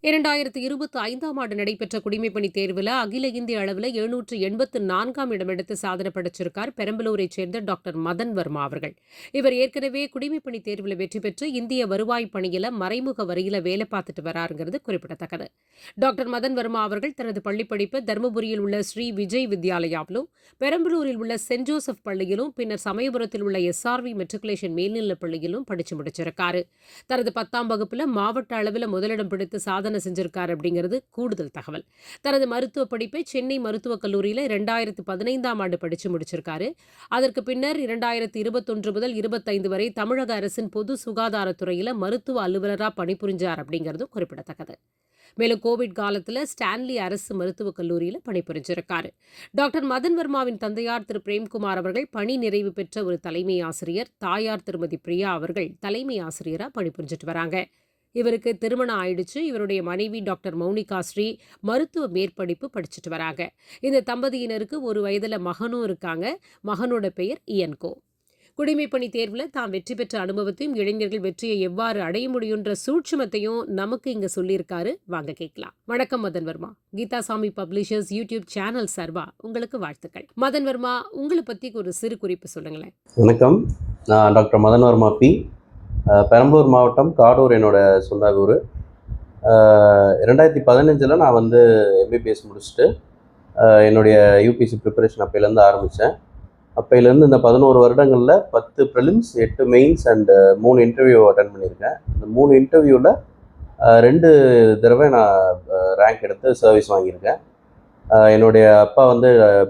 2025ஆம் ஆண்டு நடைபெற்ற குடிமைப்பணி தேர்வில் அகில இந்திய அளவில் 784ஆம் இடம் எடுத்து சாதனை படைச்சிருக்கார் பெரம்பலூரைச் சேர்ந்த டாக்டர் மதன் வர்மா அவர்கள். இவர் ஏற்கனவே குடிமைப்பணி தேர்வில் வெற்றி பெற்று இந்திய வருவாய் பணியில் மறைமுக வரியில் வேலை பார்த்துட்டு வராருங்கிறது குறிப்பிடத்தக்கது. டாக்டர் மதன் வர்மா அவர்கள் தனது பள்ளிப்படிப்பு தருமபுரியில் உள்ள ஸ்ரீ விஜய் வித்யாலயாவிலும், பெரம்பலூரில் உள்ள சென்ட் ஜோசப் பள்ளியிலும், பின்னர் சமயபுரத்தில் உள்ள SRV மெட்ரிகுலேஷன் மேல்நிலைப் பள்ளியிலும் படிச்சு முடிச்சிருக்காரு. தனது 10ஆம் வகுப்பில் மாவட்ட அளவில் முதலிடம் பிடித்து சாதனை செஞ்சிருக்காரு அப்படிங்கிறது கூடுதல் தகவல். தனது மருத்துவ படிப்பை சென்னை மருத்துவக் கல்லூரியில் 2015ஆம் ஆண்டு படிச்சு முடிச்சிருக்காரு. அதற்கு பின்னர் 2021 முதல் 25 வரை தமிழக அரசின் பொது சுகாதாரத்துறையில் மருத்துவ அலுவலராக பணிபுரிஞ்சார் அப்படிங்கிறது குறிப்பிடத்தக்கது. மேலும் கோவிட் காலத்தில் ஸ்டான்லி அரசு மருத்துவக் கல்லூரியில் பணிபுரிஞ்சிருக்காரு. டாக்டர் மதன் வர்மாவின் தந்தையார் திரு பிரேம்குமார் அவர்கள் பணி நிறைவு பெற்ற ஒரு தலைமை ஆசிரியர், தாயார் திருமதி பிரியா அவர்கள் தலைமை ஆசிரியராக பணிபுரிஞ்சிட்டு வராங்க. இவருக்கு திருமணம் ஆயிடுச்சு. இவருடைய மனைவி டாக்டர் மௌனிகா ஸ்ரீ மருத்துவ மேற்படிப்பு படிச்சுட்டு வராங்க. இந்த தம்பதியினருக்கு ஒரு வயதில் மகனும் இருக்காங்க. மகனோட பெயர் இயன்கோ. குடிமைப்பணி தேர்வில் தாம் வெற்றி பெற்ற அனுபவத்தையும், இளைஞர்கள் வெற்றியை எவ்வாறு அடைய முடியுன்ற சூட்சுமத்தையும் நமக்கு இங்க சொல்லியிருக்காரு. வாங்க கேட்கலாம். வணக்கம் Madan Varma. Geethasamy publishers YouTube channel சார்பா உங்களுக்கு வாழ்த்துக்கள். மதன் வர்மா, உங்களை பத்தி ஒரு சிறு குறிப்பு சொல்லுங்களேன். வணக்கம், நான் டாக்டர் மதன் வர்மா பி. பெரம்பலூர் மாவட்டம் காடூர் என்னோட சொந்த ஊர். 2015 நான் MBBS முடிச்சுட்டு என்னுடைய UPC ப்ரிப்பரேஷன் அப்பையிலேருந்து ஆரம்பித்தேன். அப்பையிலேருந்து இந்த 11 வருடங்களில் 10 prelims, 8 mains and 3 interview attend பண்ணியிருக்கேன். இந்த 3 இன்டர்வியூவில் 2 தடவை நான் ரேங்க் எடுத்து சர்வீஸ் வாங்கியிருக்கேன். என்னுடைய அப்பா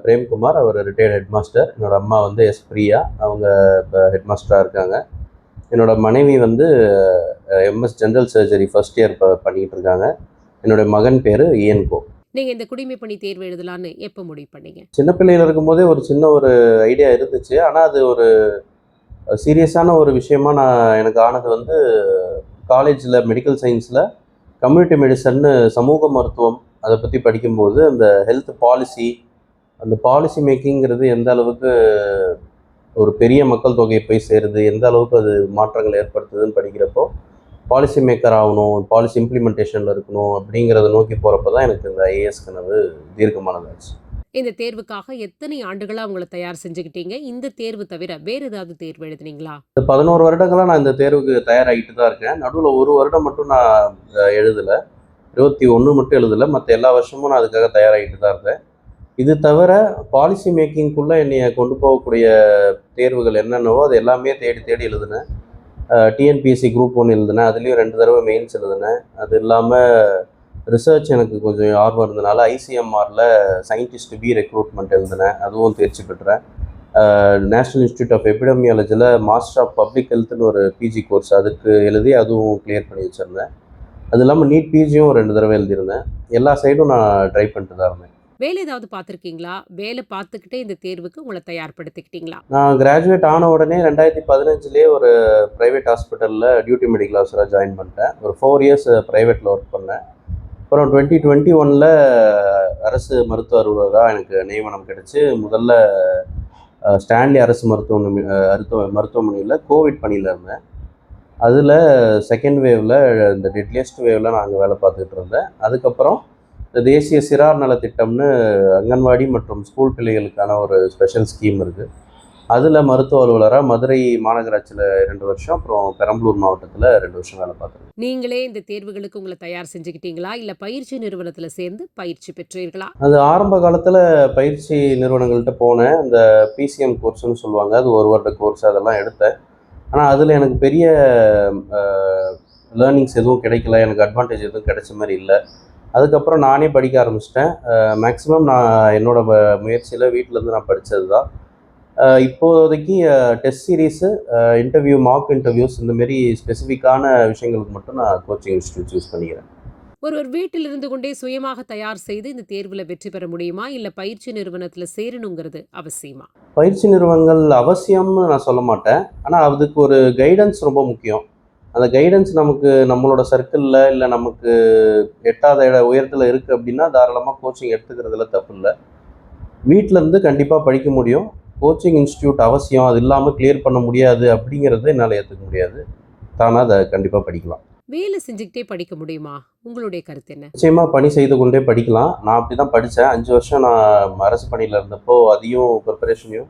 பிரேம்குமார், அவர் ரிட்டையர்ட் ஹெட் மாஸ்டர். என்னோடய அம்மா S பிரியா, அவங்க இப்போ ஹெட் மாஸ்டராக இருக்காங்க. என்னோட மனைவி MS general surgery first year பண்ணிகிட்டு இருக்காங்க. என்னுடைய மகன் பேர் இயன்கோ. நீங்கள் இந்த குடிமைப்பணி தேர்வு எழுதலான்னு எப்போ முடிவு பண்ணீங்க? சின்ன பிள்ளையில் இருக்கும்போதே ஒரு சின்ன ஐடியா இருந்துச்சு. ஆனால் அது ஒரு சீரியஸான ஒரு விஷயமா எனக்கு ஆனது காலேஜில் மெடிக்கல் சயின்ஸில் கம்யூனிட்டி மெடிசன்னு சமூக மருத்துவம் அதை பற்றி படிக்கும்போது அந்த ஹெல்த் பாலிசி, அந்த பாலிசி மேக்கிங்கிறது எந்த அளவுக்கு ஒரு பெரிய மக்கள் தொகையை போய் சேருது, எந்த அளவுக்கு அது மாற்றங்கள் ஏற்படுத்துதுன்னு படிக்கிறப்போ பாலிசி மேக்கர் ஆகணும், பாலிசி இம்ப்ளிமெண்டேஷனில் இருக்கணும் அப்படிங்கிறத நோக்கி போகிறப்ப தான் எனக்கு இந்த IAS கனவு தீர்க்கமானதாச்சு. இந்த தேர்வுக்காக எத்தனை ஆண்டுகளாக உங்களை தயார் செஞ்சுக்கிட்டீங்க? இந்த தேர்வு தவிர வேறு ஏதாவது தேர்வு எழுதுனீங்களா? இந்த 11 வருடங்களாக நான் இந்த தேர்வுக்கு தயாராகிட்டு தான் இருக்கேன். நடுவில் ஒரு வருடம் மட்டும் நான் எழுதலை, 21 மட்டும் எழுதலை. மற்ற எல்லா வருஷமும் நான் அதுக்காக தயாராகிட்டு தான் இருந்தேன். இது தவிர பாலிசி மேக்கிங்குள்ளே என்னைய கொண்டு போகக்கூடிய தேர்வுகள் என்னென்னவோ அது எல்லாமே தேடி தேடி எழுதினேன். TNPSC குரூப் 1 எழுதினேன், அதுலேயும் 2 தடவை மெயின்ஸ் எழுதினேன். அது இல்லாமல் ரிசர்ச் எனக்கு கொஞ்சம் ஆர்வம் இருந்தனால ICMRல சயின்டிஸ்ட் பி ரெக்ரூட்மெண்ட் எழுதினேன், அதுவும் தேர்ச்சி பெற்றேன். நேஷ்னல் இன்ஸ்டியூட் ஆஃப் எபிடமியாலஜியில் மாஸ்டர் ஆஃப் பப்ளிக் ஹெல்த்னு ஒரு PG கோர்ஸ் அதுக்கு எழுதி அதுவும் கிளியர் பண்ணி வச்சுருந்தேன். அது இல்லாமல் நீட் PGயும் 2 தடவை எழுதியிருந்தேன். எல்லா சைடும் நான் ட்ரை பண்ணிட்டு தான் இருந்தேன். வேலை ஏதாவது பார்த்துருக்கீங்களா? வேலை பார்த்துக்கிட்டே இந்த தேர்வுக்கு உங்களை தயார்படுத்திக்கிட்டீங்களா? நான் கிராஜுவேட் ஆன உடனே 2015 ஒரு ப்ரைவேட் ஹாஸ்பிட்டலில் டியூட்டி மெடிக்கல் ஆஃபீஸராக ஜாயின் பண்ணிட்டேன். ஒரு 4 இயர்ஸ் ப்ரைவேட்டில் ஒர்க் பண்ணேன். அப்புறம் 2021 அரசு மருத்துவ அலுவலராக எனக்கு நியமனம் கிடைச்சி முதல்ல ஸ்டான்லி அரசு மருத்துவமனையில் கோவிட் பணியில் இருந்தேன். அதில் செகண்ட் வேவில், இந்த டெட்லியஸ்ட் வேவில் நான் அங்கே வேலை பார்த்துக்கிட்டு இருந்தேன். அதுக்கப்புறம் இந்த தேசிய சிறார் நலத்திட்டம்னு அங்கன்வாடி மற்றும் ஸ்கூல் பிள்ளைகளுக்கான ஒரு ஸ்பெஷல் ஸ்கீம் இருக்குது. அதில் மருத்துவ அலுவலராக மதுரை மாநகராட்சியில் 2 வருஷம், அப்புறம் பெரம்பலூர் மாவட்டத்தில் 2 வருஷம் வேலை பார்த்தேன். நீங்களே இந்த தேர்வுகளுக்கு உங்களை தயார் செஞ்சுக்கிட்டீங்களா, இல்லை பயிற்சி நிறுவனத்தில் சேர்ந்து பயிற்சி பெற்றீர்களா? அது ஆரம்ப காலத்தில் பயிற்சி நிறுவனங்கள்கிட்ட போனேன். அந்த PCM கோர்ஸ்னு சொல்லுவாங்க, அது 1 வருட கோர்ஸ், அதெல்லாம் எடுத்தேன். ஆனால் அதில் எனக்கு பெரிய லேர்னிங்ஸ் எதுவும் கிடைக்கல, எனக்கு அட்வான்டேஜ் எதுவும் கிடைச்ச மாதிரி இல்லை. அதுக்கப்புறம் நானே படிக்க ஆரம்பிச்சிட்டேன். மேக்ஸிமம் நான் என்னோட முயற்சியில் வீட்டிலேருந்து நான் படித்தது தான். இப்போதைக்கு test series, interview, mark interviews, இந்தமாரி ஸ்பெசிஃபிக்கான விஷயங்களுக்கு மட்டும் நான் கோச்சிங் இன்ஸ்டியூட் யூஸ் பண்ணிக்கிறேன். ஒருவர் வீட்டில் இருந்து கொண்டே சுயமாக தயார் செய்து இந்த தேர்வில் வெற்றி பெற முடியுமா, இல்லை பயிற்சி நிறுவனத்தில் சேரணுங்கிறது அவசியமா? பயிற்சி நிறுவனங்கள் அவசியம்னு நான் சொல்ல மாட்டேன். ஆனால் அதுக்கு ஒரு கைடன்ஸ் ரொம்ப முக்கியம். அந்த கைடன்ஸ் நமக்கு நம்மளோட சர்க்கிளில் இல்லை நமக்கு எட்டாத உயரத்தில் இருக்குது அப்படின்னா தாராளமாக கோச்சிங் எடுத்துக்கிறதுல தப்பு இல்லை. வீட்டிலேருந்து கண்டிப்பாக படிக்க முடியும். கோச்சிங் இன்ஸ்டியூட் அவசியம், அது இல்லாமல் கிளியர் பண்ண முடியாது அப்படிங்கிறது என்னால் ஏற்றுக்க முடியாது. தானாக அதை கண்டிப்பாக படிக்கலாம். வேலை செஞ்சுக்கிட்டே படிக்க முடியுமா? உங்களுடைய கருத்து என்ன? நிச்சயமா பணி செய்து கொண்டே படிக்கலாம். நான் அப்படி தான் படிச்சேன். 5 வருஷம் நான் அரசு பணியில இருந்தப்போ, அதையும் ப்ரிப்பரேஷனையும்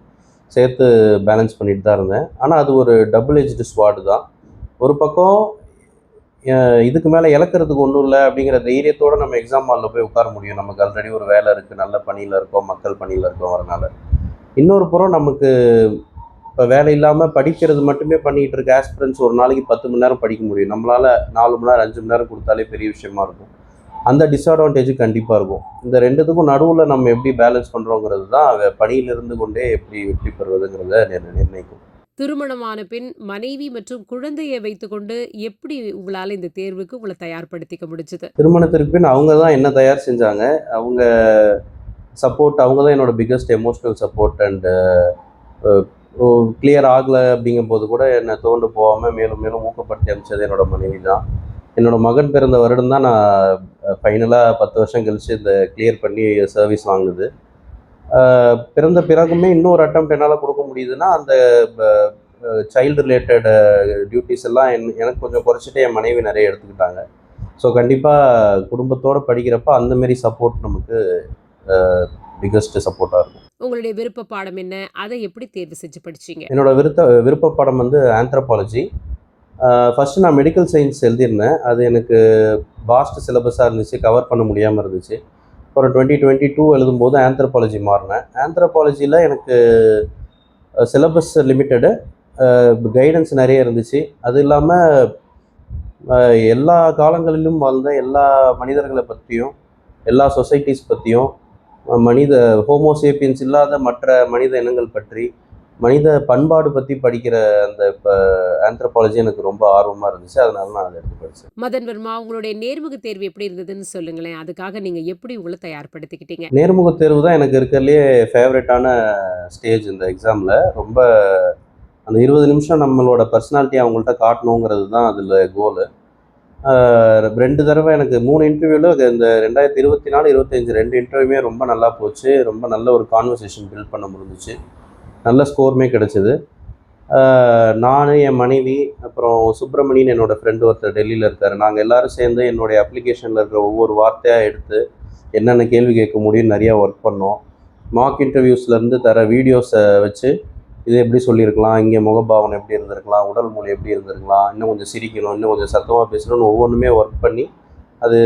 சேர்த்து பேலன்ஸ் பண்ணிட்டு தான் இருந்தேன். ஆனா, அது ஒரு டபுள் எட்ஜ்டு ஸ்வார்டு தான். ஒரு பக்கம் இதுக்கு மேல இழக்கிறதுக்கு ஒண்ணும் இல்ல அப்படிங்கிற தைரியத்தோட நம்ம எக்ஸாம் ஹால்ல போய் உட்கார முடியும். நமக்கு ஆல்ரெடி ஒரு வேலை இருக்கு, நல்ல பணியில இருக்கோம், மக்கள் பணியில இருக்கோங்கிறனால. இன்னொரு புறம் நமக்கு இப்ப வேலை இல்லாம படிக்கிறது மட்டுமே பண்ணிட்டு இருக்க ஆஸ்பிரண்ட்ஸ் ஒரு நாளைக்கு 10 மணி நேரம் படிக்க முடியும். நம்மளால 4 மணி நேரம், 5 மணி நேரம் குடுத்தாலே பெரிய விஷயமா இருக்கும். அந்த டிஸ்அட்வான்டேஜ் கண்டிப்பா இருக்கும். இந்த 2த்துக்கும் நடுவுல நம்ம எப்படி பேலன்ஸ் பண்றோங்கிறது தான் பணியில இருந்து கொண்டே எப்படி வெற்றி பெறுவதுங்கிறத நிர்ணயிக்கும். திருமணமான பின் மனைவி மற்றும் குழந்தையை வைத்துக்கொண்டு எப்படி உங்களால இந்த தேர்வுக்கு உங்கள தயார்படுத்திக்க முடிஞ்சது? திருமணத்திற்கு பின் அவங்க தான் என்ன தயார் செஞ்சாங்க. அவங்க அவங்க தான் என்னோட biggest emotional support and clear ஆகல அப்படிங்கும்போது கூட என்னை துவண்டு போகாம மேலும் மேலும் ஊக்கப்படுத்தி அனுப்பிச்சது என்னோட மனைவி தான். என்னோட மகன் பிறந்த வருடம் தான் நான் ஃபைனலாக 10 வருஷம் கழிச்சு இந்த கிளியர் பண்ணி சர்வீஸ் வாங்குனது. பிறந்த பிறகுமே இன்னொரு அட்டெம்ப்ட் என்னால் கொடுக்க முடியுதுன்னா, அந்த சைல்டு ரிலேட்டட் டியூட்டிஸ் எல்லாம் எனக்கு கொஞ்சம் குறைச்சிட்டு என் மனைவி நிறைய எடுத்துக்கிட்டாங்க. ஸோ கண்டிப்பாக குடும்பத்தோடு படிக்கிறப்ப அந்த மாரி சப்போர்ட் நமக்கு பிக்கஸ்ட் சப்போர்ட்டாக இருக்கும். உங்களுடைய விருப்ப பாடம் என்ன? அதை எப்படி தேர்வு செஞ்சு படிச்சீங்க? என்னோட விருப்ப பாடம் வந்து ஆந்த்ரோபாலஜி. ஃபஸ்ட்டு நான் மெடிக்கல் சயின்ஸ் எழுதியிருந்தேன். அது எனக்கு வாஸ்ட் சிலபஸாக இருந்துச்சு, கவர் பண்ண முடியாமல் இருந்துச்சு. அப்புறம் 2022 எழுதும்போது ஆந்த்ரோபாலஜி மாறினேன். ஆந்த்ரோபாலஜியில் எனக்கு சிலபஸ் லிமிட்டடு, கைடன்ஸ் நிறைய இருந்துச்சு. அது இல்லாமல் எல்லா காலங்களிலும் வாழ்ந்த எல்லா மனிதர்களை பற்றியும், எல்லா சொசைட்டிஸ் பற்றியும், ஹோமோசேப்பியன்ஸ் இல்லாத மற்ற மனித இனங்கள் பற்றி, மனித பண்பாடு பற்றி படிக்கிற அந்த ஆந்த்ரோபாலஜி எனக்கு ரொம்ப ஆர்வமாக இருந்துச்சு. அதனால நான் அதை எடுத்து படித்தேன். மதன் வர்மா, உங்களுடைய நேர்முக தேர்வு எப்படி இருந்ததுன்னு சொல்லுங்களேன். அதுக்காக நீங்க எப்படி உங்கள தயார்படுத்திக்கிட்டீங்க? நேர்முக தேர்வு தான் எனக்கு இருக்கிறதுலே ஃபேவரட்டான ஸ்டேஜ் இந்த எக்ஸாமில். ரொம்ப அந்த 20 நிமிஷம் நம்மளோட பர்சனாலிட்டி அவங்கள்ட்ட காட்டணுங்கிறது தான் அதில் கோலு. 2 தடவை எனக்கு 3 இன்டர்வியூவில் இந்த 2024, 25 2 இன்டர்வியூமே ரொம்ப நல்லா போச்சு. ரொம்ப நல்ல ஒரு கான்வர்சேஷன் பில்ட் பண்ண முடிஞ்சிச்சு. நல்ல ஸ்கோருமே கிடச்சிது. நான், என் மனைவி, அப்புறம் சுப்பிரமணியன் என்னோடய ஃப்ரெண்டு ஒருத்தர் டெல்லியில் இருக்கார். நாங்கள் எல்லோரும் சேர்ந்து என்னுடைய அப்ளிகேஷனில் இருக்கிற ஒவ்வொரு வார்த்தையாக எடுத்து என்னென்ன கேள்வி கேட்க முடியும்னு நிறையா ஒர்க் பண்ணோம். மார்க் இன்டர்வியூஸ்லேருந்து தர வீடியோஸை வச்சு இது எப்படி சொல்லியிருக்கலாம், இங்கே முகபாவனை எப்படி இருந்திருக்கலாம், உடல் மொழி எப்படி இருந்திருக்கலாம், இன்னும் கொஞ்சம் சிரிக்கணும், இன்னும் கொஞ்சம் சத்தமாக பேசணும்னு ஒவ்வொன்றுமே ஒர்க் பண்ணி அது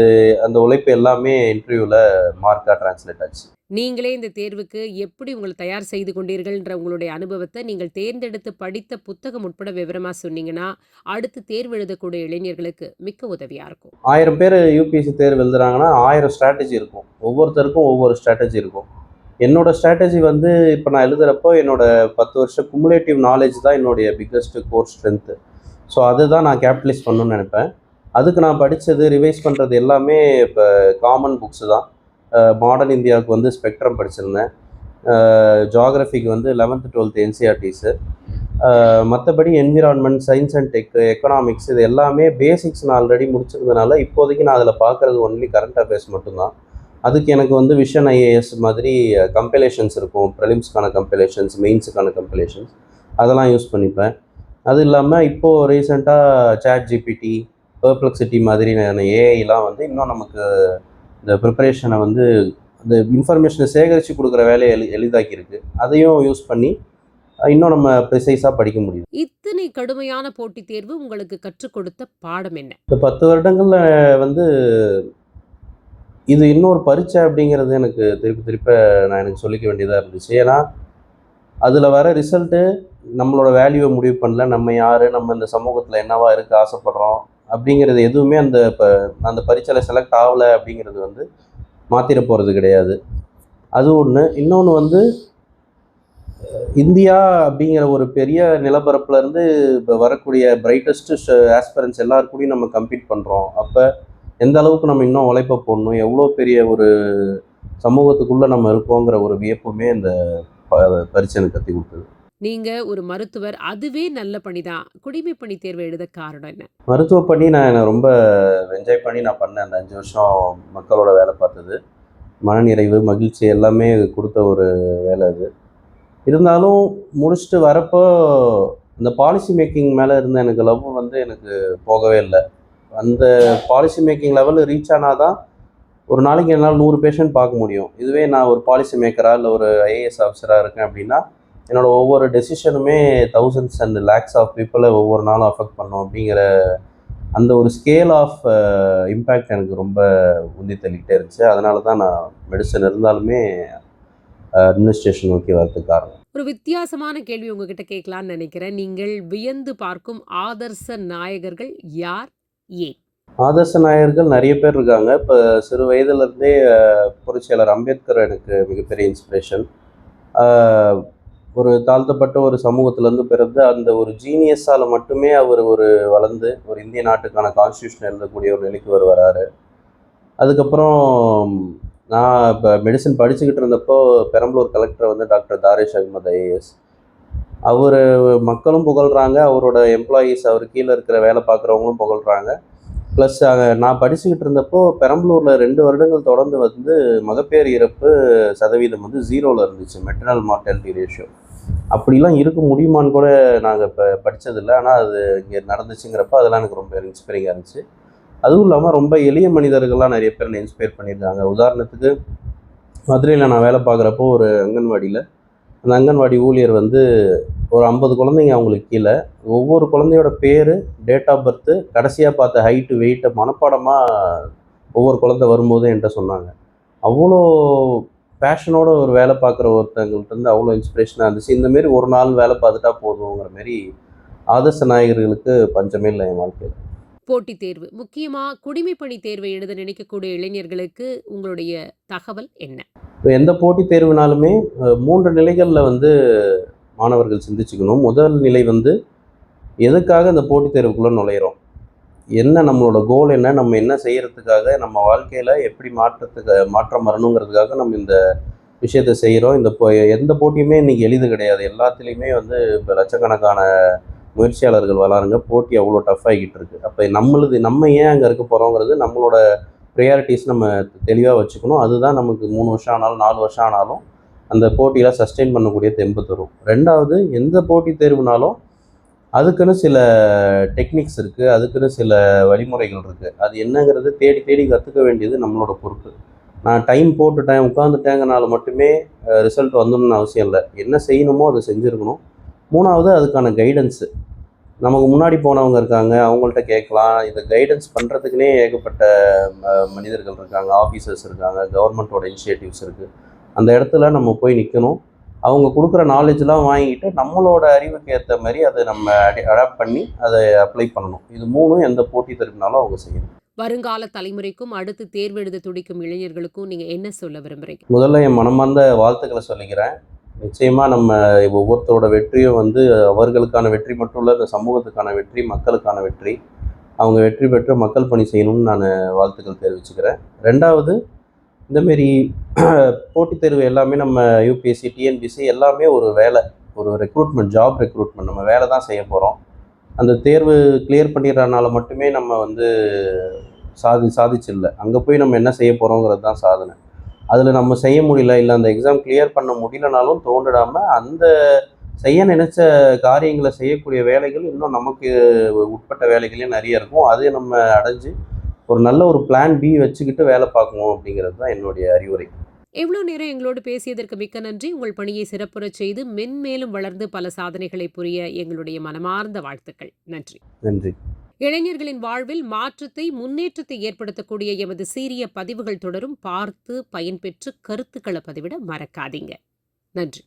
அந்த உழைப்பு எல்லாமே இன்டர்வியூவில் மார்க்காக டிரான்ஸ்லேட் ஆச்சு. நீங்களே இந்த தேர்வுக்கு எப்படி உங்களை தயார் செய்து கொண்டீர்கள்ன்ற உங்களுடைய அனுபவத்தை நீங்கள் தேர்ந்தெடுத்து படித்த புத்தகம் உட்பட விவரமா சொன்னீங்கன்னா, அடுத்து தேர்வு எழுதக்கூடிய இளைஞர்களுக்கு மிக்க உதவியா இருக்கும். 1000 பேர் யூபிஎஸ்சி தேர்வு எழுதுறாங்கன்னா 1000 ஸ்ட்ராட்டஜி இருக்கும். ஒவ்வொருத்தருக்கும் ஒவ்வொரு ஸ்ட்ராட்டஜி இருக்கும். என்னோட ஸ்ட்ராட்டஜி வந்து இப்போ நான் எழுதுகிறப்போ என்னோட 10 வருஷம் குமுலேட்டிவ் நாலேஜ் தான் என்னுடைய பிக்கஸ்ட் கோர் ஸ்ட்ரென்த்து. ஸோ அதுதான் நான் கேபிட்டலைஸ் பண்ணணும்னு நினைப்பேன். அதுக்கு நான் படித்தது, ரிவைஸ் பண்ணுறது எல்லாமே இப்போ காமன் புக்ஸு தான். மாடர்ன் இந்தியாவுக்கு வந்து ஸ்பெக்ட்ரம் படிச்சிருந்தேன். ஜியாகிரஃபிக்கு வந்து 11th 12th என்சிஆர்டிஸு. மற்றபடி environment, science and tech, economics இது எல்லாமே பேசிக்ஸ் நான் ஆல்ரெடி முடிச்சிருந்தனால இப்போதைக்கு நான் அதில் பார்க்குறது ஒன்லி கரண்ட் அஃபேர்ஸ் மட்டும்தான். அதுக்கு எனக்கு வந்து விஷன் ஐஏஎஸ் மாதிரி கம்பைலேஷன்ஸ் இருக்கும். ப்ரிலிம்ஸ்க்கான கம்பைலேஷன்ஸ், மெயின்ஸுக்கான கம்பைலேஷன்ஸ் அதெல்லாம் யூஸ் பண்ணிப்பேன். அது இல்லாமல் இப்போது ரீசெண்டாக சாட் ஜிபிடி, பெர்ப்ளெக்சிட்டி மாதிரியான ஏஐலாம் வந்து இன்னும் நமக்கு இந்த ப்ரிப்பரேஷனை வந்து அந்த இன்ஃபர்மேஷனை சேகரித்து கொடுக்குற வேலையை எளிதாக்கியிருக்கு. அதையும் யூஸ் பண்ணி இன்னும் நம்ம ப்ரிசைஸாக படிக்க முடியும். இத்தனை கடுமையான போட்டித் தேர்வு உங்களுக்கு கற்றுக் கொடுத்த பாடம் என்ன? இந்த 10 வருடங்களில் வந்து இது இன்னொரு பரீட்சை அப்படிங்கிறது எனக்கு திருப்ப நான் எனக்கு சொல்லிக்க வேண்டியதாக இருந்துச்சு. ஏன்னா அதில் வர ரிசல்ட்டு நம்மளோட வேல்யூவை முடிவு பண்ணல. நம்ம யார், நம்ம இந்த சமூகத்தில் என்னவா இருக்க ஆசைப்படுறோம் அப்படிங்கிறது எதுவுமே அந்த பரீட்சையில் செலக்ட் ஆகலை அப்படிங்கிறது வந்து மாற்றிட போகிறது கிடையாது. அது ஒன்று. இன்னொன்று வந்து இந்தியா அப்படிங்கிற ஒரு பெரிய நிலப்பரப்புலேருந்து இப்போ வரக்கூடிய பிரைட்டஸ்ட் ஆஸ்பிரன்ஸ் எல்லாருக்கூடையும் நம்ம கம்பீட் பண்ணுறோம். அப்போ எந்த அளவுக்கு நம்ம இன்னும் உழைப்ப போடணும், எவ்வளோ பெரிய ஒரு சமூகத்துக்குள்ளே நம்ம இருக்கோங்கிற ஒரு வியப்புமே இந்த பரீட்சை எனக்கு கற்றுக் கொடுத்தது. நீங்க ஒரு மருத்துவர், அதுவே நல்ல பணிதான். குடிமை பணி தேர்வு எழுத காரணம் என்ன? மருத்துவ பணி நான் ரொம்ப என்ஜாய் பண்ணி நான் பண்ணேன். அந்த 5 வருஷம் மக்களோட வேலை பார்த்தது மனநிறைவு, மகிழ்ச்சி எல்லாமே கொடுத்த ஒரு வேலை அது. இருந்தாலும் முடிச்சுட்டு வரப்போ இந்த பாலிசி மேக்கிங் மேலே இருந்த எனக்கு லவ் வந்து எனக்கு போகவே இல்லை. அந்த பாலிசி மேக்கிங் லெவலில் ரீச் ஆனால் தான் ஒரு நாளைக்கு என்னால் 100 பேஷண்ட் பார்க்க முடியும். இதுவே நான் ஒரு பாலிசி மேக்கராக இல்லை ஒரு ஐஏஎஸ் ஆஃபீஸராக இருக்கேன் அப்படின்னா என்னோடய ஒவ்வொரு டெசிஷனுமே தௌசண்ட்ஸ் அண்ட் லேக்ஸ் ஆஃப் பீப்புளை ஒவ்வொரு நாளும் அஃபெக்ட் பண்ணும் அப்படிங்கிற அந்த ஒரு ஸ்கேல் ஆஃப் இம்பேக்ட் எனக்கு ரொம்ப உந்தி தள்ளிக்கிட்டே இருந்துச்சு. அதனால தான் நான் மெடிசன் இருந்தாலுமே அட்மினிஸ்ட்ரேஷன் நோக்கி வரதுக்கு காரணம். ஒரு வித்தியாசமான கேள்வி உங்ககிட்ட கேட்கலான்னு நினைக்கிறேன். நீங்கள் வியந்து பார்க்கும் ஆதர்ச நாயகர்கள் யார், ஏன்? ஆதர்ச நாயகர்கள் நிறைய பேர் இருக்காங்க. இப்போ சிறு வயதிலிருந்தே புரட்சியாளர் அம்பேத்கர் எனக்கு மிகப்பெரிய இன்ஸ்பிரேஷன். ஒரு தாழ்த்தப்பட்ட ஒரு சமூகத்திலேருந்து பிறந்து அந்த ஒரு ஜீனியஸால் மட்டுமே அவர் ஒரு வளர்ந்து ஒரு இந்திய நாட்டுக்கான கான்ஸ்டியூஷன் எழுதக்கூடிய ஒரு நிலைக்கு வராரு. அதுக்கப்புறம் நான் இப்போ மெடிசன் படிச்சுக்கிட்டு இருந்தப்போ பெரம்பலூர் கலெக்டர் வந்து டாக்டர் தாரிஷ் அகமது ஐஏஎஸ். அவர் மக்களும் புகழ்கிறாங்க, அவரோட எம்ப்ளாயீஸ் அவர் கீழே இருக்கிற வேலை பார்க்குறவங்களும் புகழ்கிறாங்க. ப்ளஸ் நான் படிச்சுக்கிட்டு இருந்தப்போ பெரம்பலூரில் 2 வருடங்கள் தொடர்ந்து வந்து மகப்பேறு இறப்பு சதவீதம் வந்து 0ல் இருந்துச்சு, மெட்டர்னல் மார்டாலிட்டி ரேஷியோ. அப்படிலாம் இருக்க முடியுமான்னு கூட நாங்கள் இப்போ படித்ததில்லை. ஆனால் அது இங்கே நடந்துச்சுங்கிறப்ப அதெல்லாம் எனக்கு ரொம்ப இன்ஸ்பைரிங்காக இருந்துச்சு. அதுவும் இல்லாமல் ரொம்ப எளிய மனிதர்கள்லாம் நிறைய பேர் என்னை இன்ஸ்பயர் பண்ணியிருக்காங்க. உதாரணத்துக்கு மதுரையில் நான் வேலை பார்க்குறப்போ ஒரு அங்கன்வாடியில் அந்த அங்கன்வாடி ஊழியர் வந்து ஒரு 50 குழந்தைங்க அவங்களுக்கு கீழே, ஒவ்வொரு குழந்தையோட பேர், டேட் ஆஃப் பர்த்து, கடைசியாக பார்த்த ஹைட்டு வெயிட்டை மனப்பாடமாக ஒவ்வொரு குழந்தை வரும்போது என்கிட்ட சொன்னாங்க. அவ்வளோ பேஷனோட ஒரு வேலை பார்க்குற ஒருத்தங்கள்ட்ட அவ்வளோ இன்ஸ்பிரேஷனாக இருந்துச்சு. இந்தமாரி ஒரு நாள் வேலை பார்த்துட்டா போதுங்கிற மாரி ஆதர்ச நாயகர்களுக்கு பஞ்சமே இல்லை என் வாழ்க்கையில். போட்டித் தேர்வு, முக்கியமா குடிமைப்பணி தேர்வை எழுத நினைக்கக்கூடிய இளைஞர்களுக்கு உங்களுடைய தகவல் என்ன? இப்போ எந்த போட்டித் தேர்வுனாலுமே 3 நிலைகளில் வந்து மாணவர்கள் சிந்திச்சுக்கணும். முதல் நிலை வந்து எதுக்காக இந்த போட்டித் தேர்வுக்குள்ளே நுழையிறோம், என்ன நம்மளோட கோல் என்ன, நம்ம என்ன செய்கிறதுக்காக, நம்ம வாழ்க்கையில் எப்படி மாற்றம் வரணுங்கிறதுக்காக நம்ம இந்த விஷயத்தை செய்கிறோம். எந்த போட்டியுமே இன்றைக்கி எளிது கிடையாது. எல்லாத்துலேயுமே வந்து இப்போ லட்சக்கணக்கான முயற்சியாளர்கள் வராங்க. போட்டி அவ்வளோ டஃப் ஆகிக்கிட்டு இருக்குது. அப்போ நம்ம ஏன் அங்கே இருக்க போகிறோங்கிறது நம்மளோட ப்ரையாரிட்டிஸ் நம்ம தெளிவாக வச்சுக்கணும். அதுதான் நமக்கு 3 வருஷம் ஆனாலும் 4 வருஷம் ஆனாலும் அந்த போட்டியில் சஸ்டெயின் பண்ணக்கூடிய தெம்பு தரும். 2வது, எந்த போட்டித் தேர்வுனாலும் அதுக்குன்னு சில டெக்னிக்ஸ் இருக்குது, அதுக்குன்னு சில வழிமுறைகள் இருக்குது. அது என்னங்கிறது தேடி தேடி கற்றுக்க வேண்டியது நம்மளோட பொறுப்பு. நான் டைம் போட்டுட்டேன் உட்காந்துட்டேங்கனால மட்டுமே ரிசல்ட் வந்துடணும்னு அவசியம் இல்லை. என்ன செய்யணுமோ அதை செஞ்சுருக்கணும். 3வது, அதுக்கான கைடன்ஸு. நமக்கு முன்னாடி போனவங்க இருக்காங்க, அவங்கள்ட்ட கேட்கலாம். இதை கைடன்ஸ் பண்ணுறதுக்குனே ஏகப்பட்ட மனிதர்கள் இருக்காங்க, ஆஃபீஸர்ஸ் இருக்காங்க, கவர்மெண்ட்டோட இனிஷியேட்டிவ்ஸ் இருக்குது. அந்த இடத்துல நம்ம போய் நிற்கணும். அவங்க கொடுக்குற நாலேஜ்லாம் வாங்கிட்டு நம்மளோட அறிவுக்கு ஏற்ற மாதிரி அதை நம்ம அடாப்ட் பண்ணி அதை அப்ளை பண்ணணும். இது 3ம் எந்த போட்டி தெரிவினாலும் அவங்க செய்யணும். வருங்கால தலைமுறைக்கும் அடுத்து தேர்வு எழுத துடிக்கும் இளைஞர்களுக்கும் நீங்கள் என்ன சொல்ல விரும்புகிறீங்க? முதல்ல என் மனமார்ந்த வாழ்த்துக்களை சொல்லிக்கிறேன். நிச்சயமாக நம்ம ஒவ்வொருத்தரோட வெற்றியும் வந்து அவர்களுக்கான வெற்றி மட்டும் இல்லை, இந்த சமூகத்துக்கான வெற்றி, மக்களுக்கான வெற்றி. அவங்க வெற்றி பெற்று மக்கள் பணி செய்யணும்னு நான் வாழ்த்துக்கள் தெரிவிச்சுக்கிறேன். 2வது, இந்தமாரி போட்டித் தேர்வு எல்லாமே நம்ம யூபிஎஸ்சி, டிஎன்பிஎஸ்சி எல்லாமே ஒரு வேலை, ஒரு ரெக்ரூட்மெண்ட், ஜாப் ரெக்ரூட்மெண்ட். நம்ம வேலை தான் செய்ய போகிறோம். அந்த தேர்வு கிளியர் பண்ணிடுறதுனால மட்டுமே நம்ம வந்து சாதிச்சில்லை. அங்கே போய் நம்ம என்ன செய்ய போகிறோங்கிறது தான் சாதனை. அதில் நம்ம செய்ய முடியல, இல்லை அந்த எக்ஸாம் கிளியர் பண்ண முடியலனாலும் தோண்டிடாமல் அந்த செய்ய நினைச்ச காரியங்களை செய்யக்கூடிய வேலைகள் இன்னும் நமக்கு உட்பட்ட வேலைகளே நிறைய இருக்கும். அதை நம்ம அடைஞ்சு ஒரு நல்ல ஒரு பிளான் பி வச்சுக்கிட்டு வேலை பார்க்கணும் அப்படிங்கிறது தான் என்னுடைய அறிவுரை. எவ்வளோ நேரம் எங்களோடு பேசியதற்கு மிக்க நன்றி. உங்கள் பணியை சிறப்புறச் செய்து மென்மேலும் வளர்ந்து பல சாதனைகளை புரிய எங்களுடைய மனமார்ந்த வாழ்த்துக்கள். நன்றி. நன்றி. இளைஞர்களின் வாழ்வில் மாற்றத்தை, முன்னேற்றத்தை ஏற்படுத்தக்கூடிய எமது சீரிய பதிவுகள் தொடரும். பார்த்து பயன்பெற்று கருத்துக்களை பதிவிட மறக்காதீங்க. நன்றி.